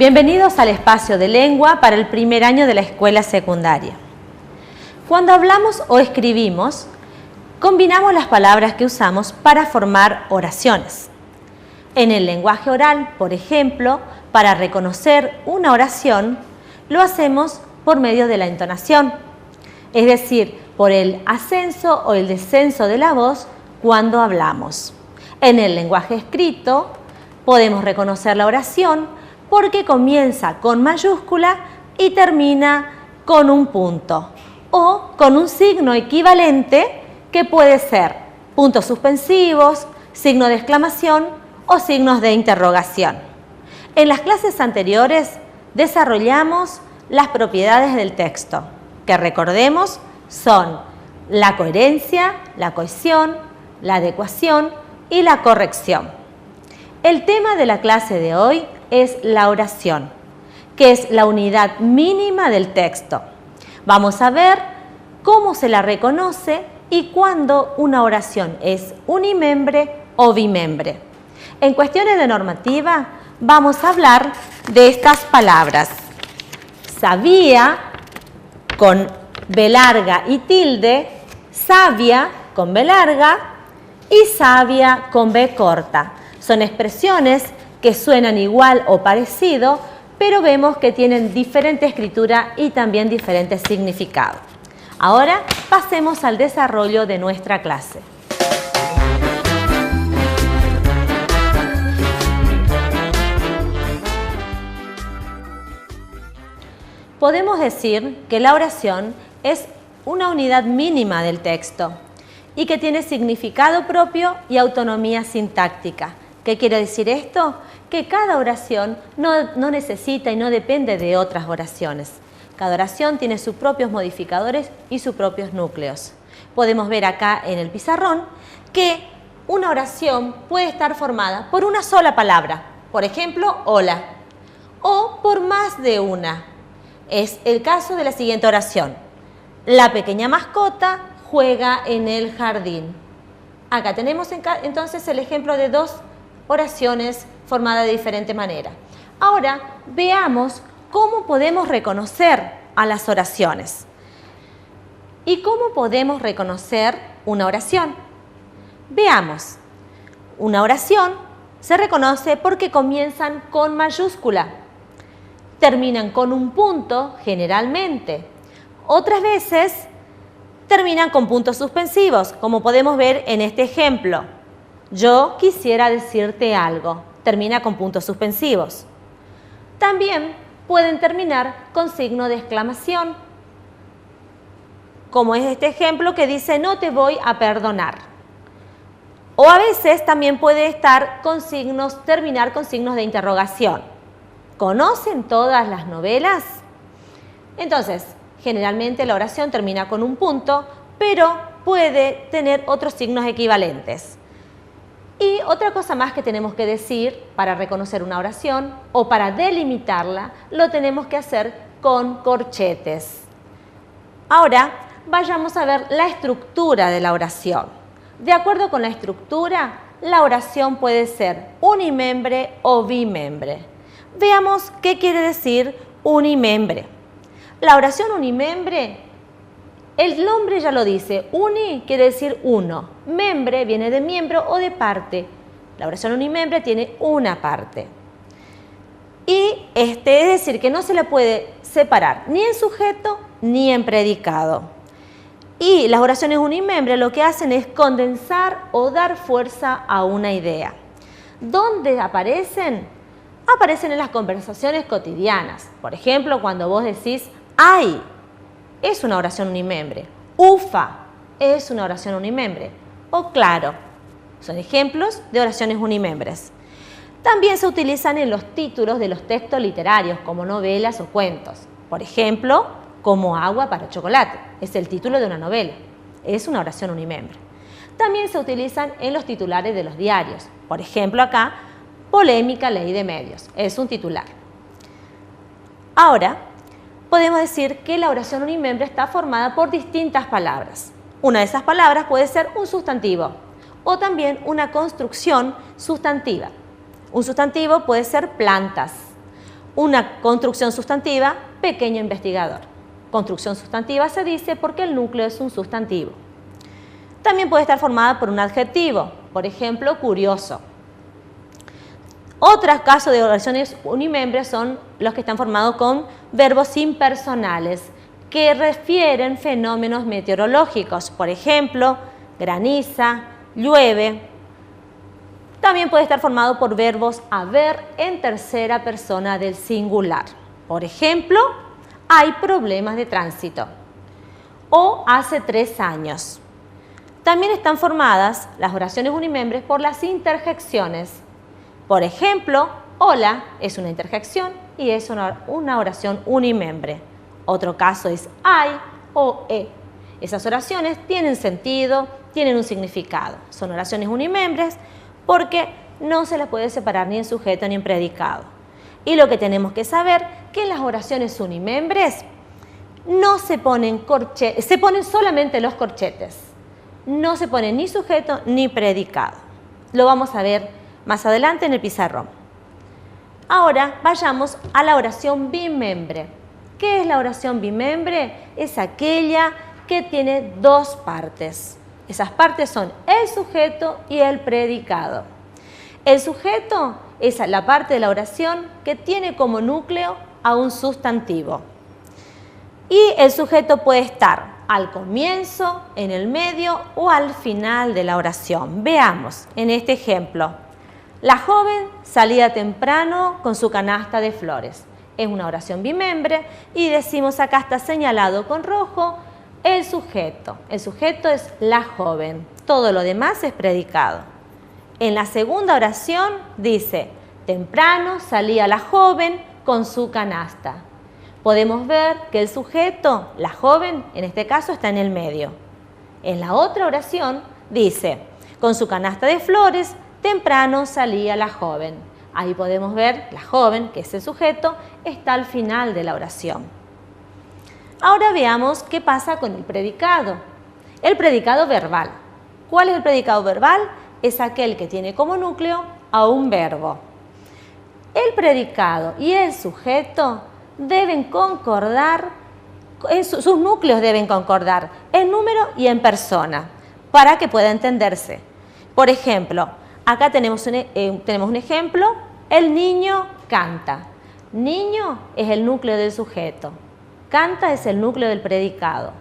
Bienvenidos al espacio de lengua para el primer año de la escuela secundaria. Cuando hablamos o escribimos, combinamos las palabras que usamos para formar oraciones. En el lenguaje oral, por ejemplo, para reconocer una oración, lo hacemos por medio de la entonación, es decir, por el ascenso o el descenso de la voz cuando hablamos. En el lenguaje escrito, podemos reconocer la oración porque comienza con mayúscula y termina con un punto o con un signo equivalente que puede ser puntos suspensivos, signo de exclamación o signos de interrogación. En las clases anteriores desarrollamos las propiedades del texto, que recordemos son la coherencia, la cohesión, la adecuación y la corrección. El tema de la clase de hoy es la oración, que es la unidad mínima del texto. Vamos a ver cómo se la reconoce y cuándo una oración es unimembre o bimembre. En cuestiones de normativa vamos a hablar de estas palabras. Sabía con B larga y tilde, sabia con B larga y sabia con B corta. Son expresiones que suenan igual o parecido, pero vemos que tienen diferente escritura y también diferente significado. Ahora pasemos al desarrollo de nuestra clase. Podemos decir que la oración es una unidad mínima del texto y que tiene significado propio y autonomía sintáctica. ¿Qué quiere decir esto? Que cada oración no necesita y no depende de otras oraciones. Cada oración tiene sus propios modificadores y sus propios núcleos. Podemos ver acá en el pizarrón que una oración puede estar formada por una sola palabra, por ejemplo, hola, o por más de una. Es el caso de la siguiente oración. La pequeña mascota juega en el jardín. Acá tenemos entonces el ejemplo de dos oraciones formadas de diferente manera. Ahora veamos cómo podemos reconocer a las oraciones. ¿Y cómo podemos reconocer una oración? Veamos. Una oración se reconoce porque comienzan con mayúscula. Terminan con un punto, generalmente. Otras veces terminan con puntos suspensivos, como podemos ver en este ejemplo. Yo quisiera decirte algo. Termina con puntos suspensivos. También pueden terminar con signo de exclamación, como es este ejemplo que dice no te voy a perdonar. O a veces también puede terminar con signos de interrogación. ¿Conocen todas las novelas? Entonces, generalmente la oración termina con un punto, pero puede tener otros signos equivalentes. Y otra cosa más que tenemos que decir para reconocer una oración o para delimitarla, lo tenemos que hacer con corchetes. Ahora vayamos a ver la estructura de la oración. De acuerdo con la estructura, la oración puede ser unimembre o bimembre. Veamos qué quiere decir unimembre. La oración unimembre, el nombre ya lo dice, uni quiere decir uno, membre viene de miembro o de parte. La oración unimembre tiene una parte. Y es decir, que no se la puede separar ni en sujeto ni en predicado. Y las oraciones unimembre lo que hacen es condensar o dar fuerza a una idea. ¿Dónde aparecen? Aparecen en las conversaciones cotidianas. Por ejemplo, cuando vos decís, ¡ay! Es una oración unimembre. Ufa es una oración unimembre. O claro, son ejemplos de oraciones unimembres. También se utilizan en los títulos de los textos literarios, como novelas o cuentos. Por ejemplo, como agua para chocolate. Es el título de una novela. Es una oración unimembre. También se utilizan en los titulares de los diarios. Por ejemplo, acá, polémica ley de medios. Es un titular. Ahora, podemos decir que la oración unimembre está formada por distintas palabras. Una de esas palabras puede ser un sustantivo o también una construcción sustantiva. Un sustantivo puede ser plantas, Una construcción sustantiva, pequeño investigador. Construcción sustantiva se dice porque el núcleo es un sustantivo. También puede estar formada por un adjetivo, por ejemplo, curioso. Otros casos de oraciones unimembres son los que están formados con verbos impersonales, que refieren fenómenos meteorológicos, por ejemplo, graniza, llueve. También puede estar formado por verbos haber en tercera persona del singular. Por ejemplo, hay problemas de tránsito. O hace 3 años. También están formadas las oraciones unimembres por las interjecciones. Por ejemplo, hola es una interjección y es una oración unimembre. Otro caso es ay o e. Esas oraciones tienen sentido, tienen un significado. Son oraciones unimembres porque no se las puede separar ni en sujeto ni en predicado. Y lo que tenemos que saber que en las oraciones unimembres no se ponen corchetes, se ponen solamente los corchetes. No se pone ni sujeto ni predicado. Lo vamos a ver más adelante en el pizarrón. Ahora vayamos a la oración bimembre. ¿Qué es la oración bimembre? Es aquella que tiene 2 partes. Esas partes son el sujeto y el predicado. El sujeto es la parte de la oración que tiene como núcleo a un sustantivo. Y el sujeto puede estar al comienzo, en el medio o al final de la oración. Veamos en este ejemplo. La joven salía temprano con su canasta de flores. Es una oración bimembre y decimos acá está señalado con rojo el sujeto. El sujeto es la joven. Todo lo demás es predicado. En la segunda oración dice, temprano salía la joven con su canasta. Podemos ver que el sujeto, la joven, en este caso está en el medio. En la otra oración dice, con su canasta de flores, temprano salía la joven. Ahí podemos ver la joven, que es el sujeto, está al final de la oración. Ahora veamos qué pasa con el predicado. El predicado verbal. ¿Cuál es el predicado verbal? Es aquel que tiene como núcleo a un verbo. El predicado y el sujeto deben concordar, sus núcleos deben concordar en número y en persona para que pueda entenderse. Por ejemplo, acá tenemos un ejemplo, el niño canta. Niño es el núcleo del sujeto, canta es el núcleo del predicado.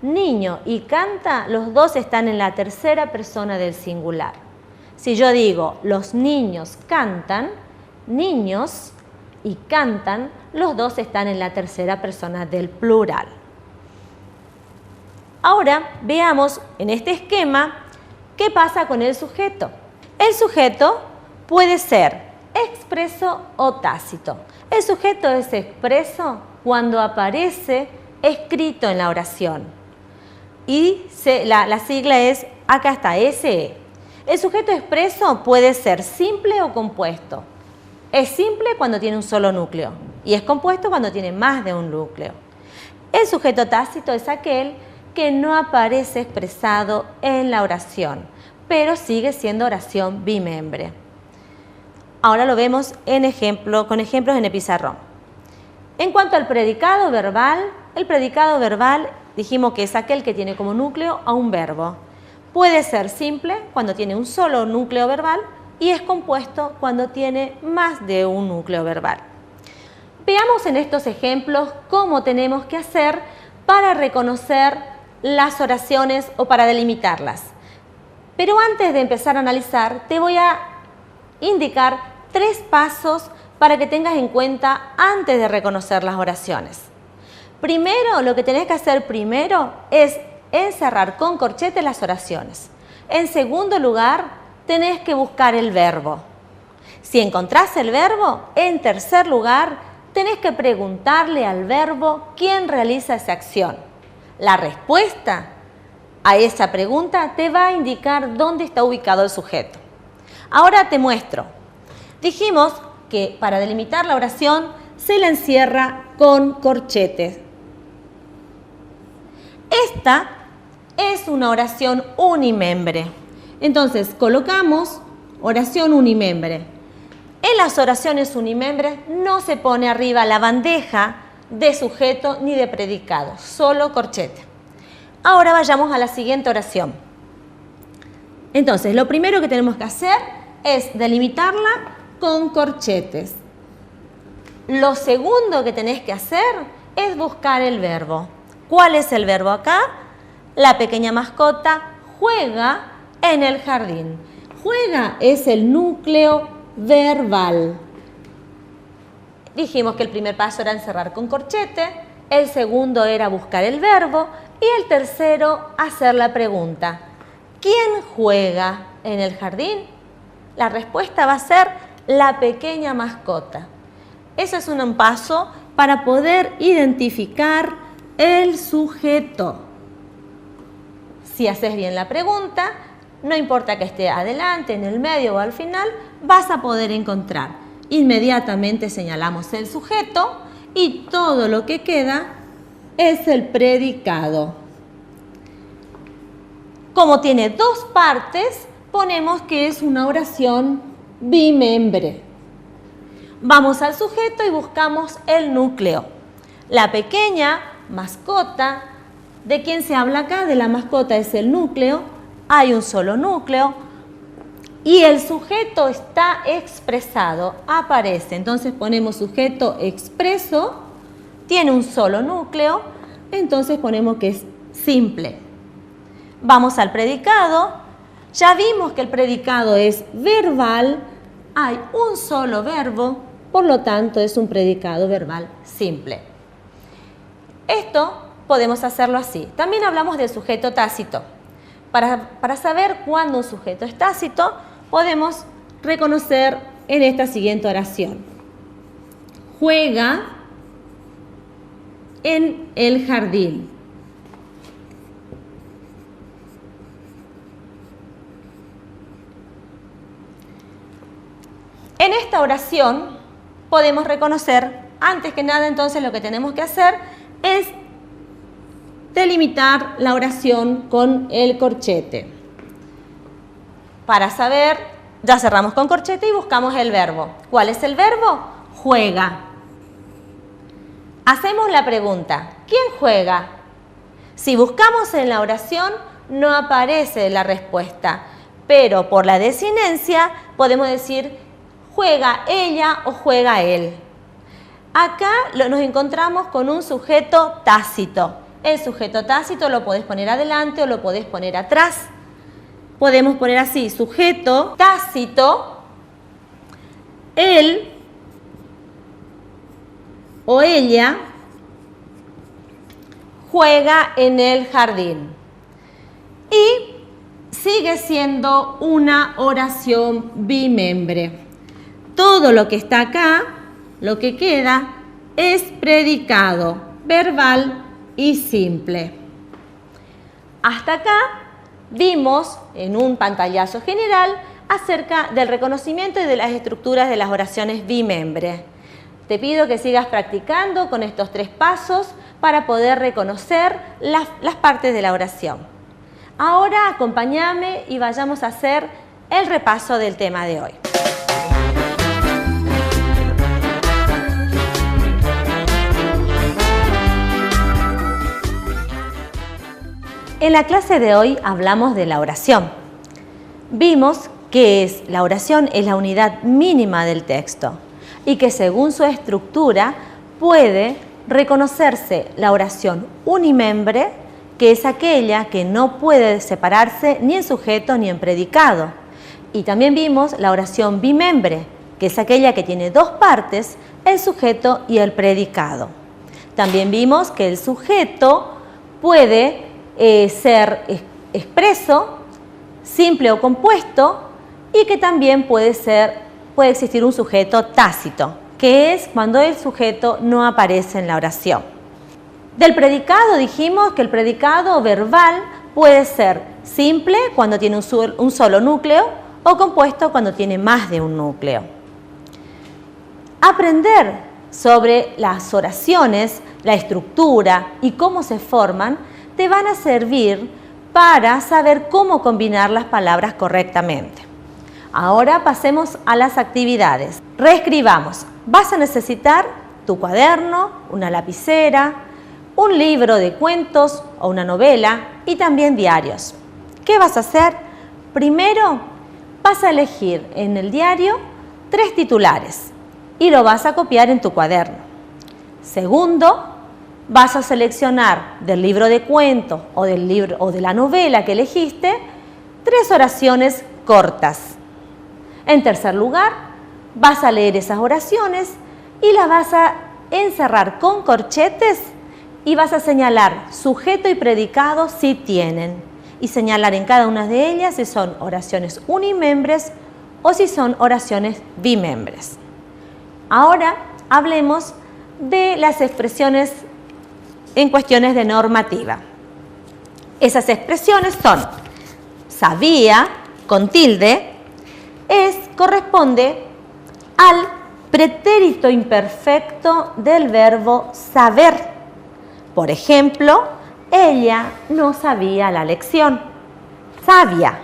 Niño y canta, los dos están en la tercera persona del singular. Si yo digo los niños cantan, niños y cantan, los dos están en la tercera persona del plural. Ahora veamos en este esquema qué pasa con el sujeto. El sujeto puede ser expreso o tácito. El sujeto es expreso cuando aparece escrito en la oración. Y la sigla es, acá está, SE. El sujeto expreso puede ser simple o compuesto. Es simple cuando tiene un solo núcleo y es compuesto cuando tiene más de un núcleo. El sujeto tácito es aquel que no aparece expresado en la oración, pero sigue siendo oración bimembre. Ahora lo vemos con ejemplos en el pizarrón. En cuanto al predicado verbal, el predicado verbal dijimos que es aquel que tiene como núcleo a un verbo. Puede ser simple cuando tiene un solo núcleo verbal y es compuesto cuando tiene más de un núcleo verbal. Veamos en estos ejemplos cómo tenemos que hacer para reconocer las oraciones o para delimitarlas. Pero antes de empezar a analizar, te voy a indicar 3 pasos para que tengas en cuenta antes de reconocer las oraciones. Primero, lo que tenés que hacer primero es encerrar con corchete las oraciones. En segundo lugar, tenés que buscar el verbo. Si encontrás el verbo, en tercer lugar, tenés que preguntarle al verbo quién realiza esa acción. La respuesta a esa pregunta te va a indicar dónde está ubicado el sujeto. Ahora te muestro. Dijimos que para delimitar la oración se la encierra con corchetes. Esta es una oración unimembre. Entonces colocamos oración unimembre. En las oraciones unimembres no se pone arriba la bandeja de sujeto ni de predicado, solo corchete. Ahora vayamos a la siguiente oración. Entonces, lo primero que tenemos que hacer es delimitarla con corchetes. Lo segundo que tenés que hacer es buscar el verbo. ¿Cuál es el verbo acá? La pequeña mascota juega en el jardín. Juega es el núcleo verbal. Dijimos que el primer paso era encerrar con corchete, el segundo era buscar el verbo y el tercero hacer la pregunta. ¿Quién juega en el jardín? La respuesta va a ser la pequeña mascota. Ese es un paso para poder identificar el sujeto. Si haces bien la pregunta, no importa que esté adelante, en el medio o al final, vas a poder encontrar. Inmediatamente señalamos el sujeto y todo lo que queda es el predicado. Como tiene dos partes, ponemos que es una oración bimembre. Vamos al sujeto y buscamos el núcleo. La pequeña mascota, ¿de quién se habla acá? De la mascota es el núcleo. Hay un solo núcleo y el sujeto está expresado, aparece. Entonces ponemos sujeto expreso, tiene un solo núcleo, entonces ponemos que es simple. Vamos al predicado, ya vimos que el predicado es verbal, hay un solo verbo, por lo tanto es un predicado verbal simple. Esto podemos hacerlo así. También hablamos del sujeto tácito. Para saber cuándo un sujeto es tácito, podemos reconocer en esta siguiente oración. Juega en el jardín. En esta oración podemos reconocer, antes que nada entonces lo que tenemos que hacer es delimitar la oración con el corchete. Para saber, ya cerramos con corchete y buscamos el verbo. ¿Cuál es el verbo? Juega. Hacemos la pregunta, ¿quién juega? Si buscamos en la oración, no aparece la respuesta, pero por la desinencia podemos decir juega ella o juega él. Acá nos encontramos con un sujeto tácito. El sujeto tácito lo podés poner adelante o lo podés poner atrás. Podemos poner así, sujeto tácito, él o ella juega en el jardín. Y sigue siendo una oración bimembre. Todo lo que está acá, lo que queda, es predicado, verbal y simple. Hasta acá vimos en un pantallazo general acerca del reconocimiento y de las estructuras de las oraciones bimembre. Te pido que sigas practicando con estos 3 pasos para poder reconocer las partes de la oración. Ahora acompáñame y vayamos a hacer el repaso del tema de hoy. En la clase de hoy hablamos de la oración. Vimos que la oración es la unidad mínima del texto y que según su estructura puede reconocerse la oración unimembre, que es aquella que no puede separarse ni en sujeto ni en predicado. Y también vimos la oración bimembre, que es aquella que tiene 2 partes, el sujeto y el predicado. También vimos que el sujeto puede ser expreso, simple o compuesto, y que también puede existir un sujeto tácito, que es cuando el sujeto no aparece en la oración. Del predicado dijimos que el predicado verbal puede ser simple cuando tiene un solo núcleo o compuesto cuando tiene más de un núcleo. Aprender sobre las oraciones, la estructura y cómo se forman te van a servir para saber cómo combinar las palabras correctamente. Ahora pasemos a las actividades. Reescribamos. Vas a necesitar tu cuaderno, una lapicera, un libro de cuentos o una novela y también diarios. ¿Qué vas a hacer? Primero, vas a elegir en el diario 3 titulares y lo vas a copiar en tu cuaderno. Segundo, vas a seleccionar del libro de cuentos o de la novela que elegiste 3 oraciones cortas. En tercer lugar, vas a leer esas oraciones y las vas a encerrar con corchetes y vas a señalar sujeto y predicado si tienen y señalar en cada una de ellas si son oraciones unimembres o si son oraciones bimembres. Ahora hablemos de las expresiones en cuestiones de normativa. Esas expresiones son sabía con tilde, corresponde al pretérito imperfecto del verbo saber. Por ejemplo, ella no sabía la lección. Sabia.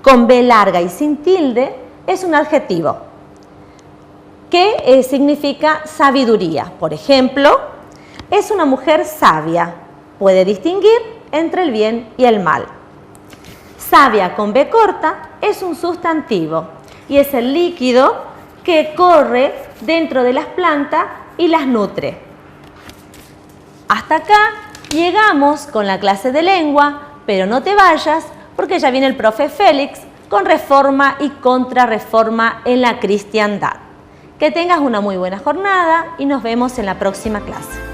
Con B larga y sin tilde es un adjetivo que significa sabiduría. Por ejemplo, es una mujer sabia. Puede distinguir entre el bien y el mal. Sabia con B corta es un sustantivo y es el líquido que corre dentro de las plantas y las nutre. Hasta acá llegamos con la clase de lengua, pero no te vayas porque ya viene el profe Félix con reforma y contrarreforma en la cristiandad. Que tengas una muy buena jornada y nos vemos en la próxima clase.